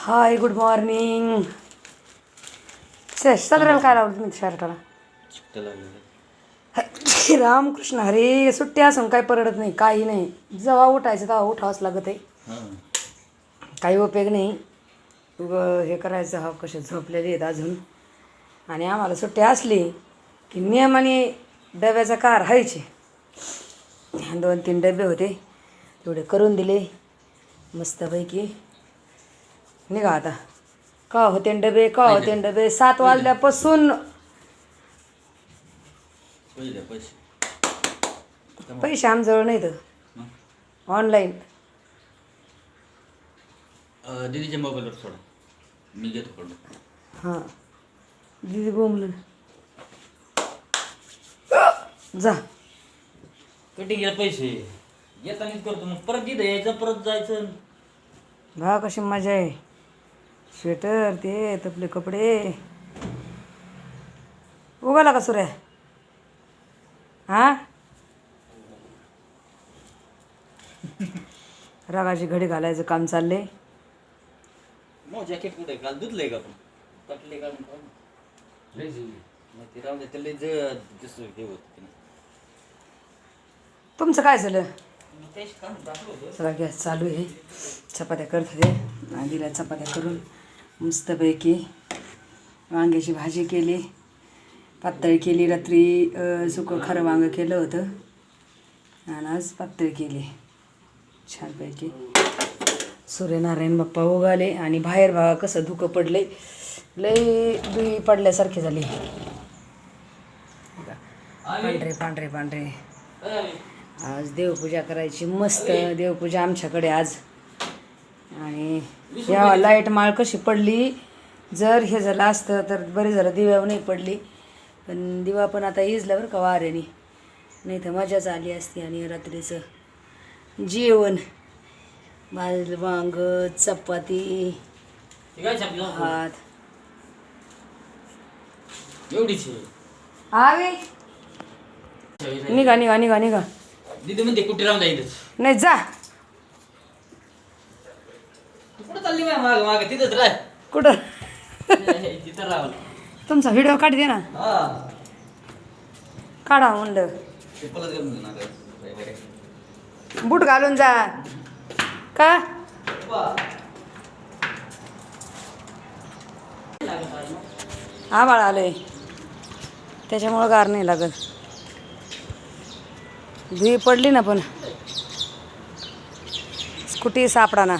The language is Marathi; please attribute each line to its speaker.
Speaker 1: Hi good morning. सदराला काय लावलं तुम्ही शर्टाला? रामकृष्ण हरे. सुट्टी असून काही परवडत नाही, काही नाही. जेव्हा उठायचं तेव्हा उठावंच लागत आहे. काही उपयोग नाही. हे करायचं हा कसे झोपलेले आहेत अजून. आणि आम्हाला सुट्टी असली की नियमाने डब्याचा कार व्हायचे. 2-3 डबे होते तेवढे करून दिले मस्तपैकी. निघा आता. का होते डबे 7 वाजल्यापासून. पैसे आमजवळ नाही तर ऑनलाईन.
Speaker 2: दीदीच्या मोबाईलवर सोडा, मी घेतो कडून.
Speaker 1: हां दीदी बोंबलं जा.
Speaker 2: कटिंगला पैसे येतानीच करतो, मग परत तिथं यायचं, परत जायचं.
Speaker 1: भा कशी मजा आहे. स्वेटर ते तपले कपडे. उगाला का सुऱ्या? हां रागाची घडी घालायचं काम चाललंय.
Speaker 2: मग जॅकेट कुठे काल धुतलंय का आपण? कटले काढून काढून मग ते राहून त्याला दिसतो हे होत.
Speaker 1: तुमचं काय झालं?
Speaker 2: तेच काढून टाकलं होतं.
Speaker 1: सगळा गॅस चालू आहे. चपात्या करत होते आणि दिल्या चपात्या करून मस्तपैकी. वांग्याची भाजी केली, पातळ केली. रात्री सुकं खरं वांगं केलं होतं आणि आज पातळ केली छानपैकी. सूर्यनारायण बाप्पा उगाले आणि बाहेर बघा कसं धुकं पडले. लई दुई पडल्यासारखे झाले. पांढरे पांढरे पांढरे. आज देवपूजा करायची मस्त. देवपूजा आमच्याकडे आज. आणि या लाईट माळ कशी पडली. जर हे झालं असतं तर बरे झालं, दिव्यावर नाही पडली. पण दिवा पण आता इजला बरं का वाऱ्याने, नाही तर मजाच आली असती. आणि रात्रीचं जेवण वांग, चपाती, भात.
Speaker 2: एवढीच
Speaker 1: आवे निघा निघा निघा निघा.
Speaker 2: दीदी म्हणते कुठे राहून जायचं
Speaker 1: नाही जा.
Speaker 2: तू कुठं चालली माग माग? तिथंच राह.
Speaker 1: कुठं?
Speaker 2: तिथं राह.
Speaker 1: तुमचा व्हिडिओ काढ दे ना. काढा म्हणलं. बूट घालून जा का? आभाळ आलंय त्याच्यामुळं गार नाही लागत. धुई पडली ना पण स्कूटी सापडा ना.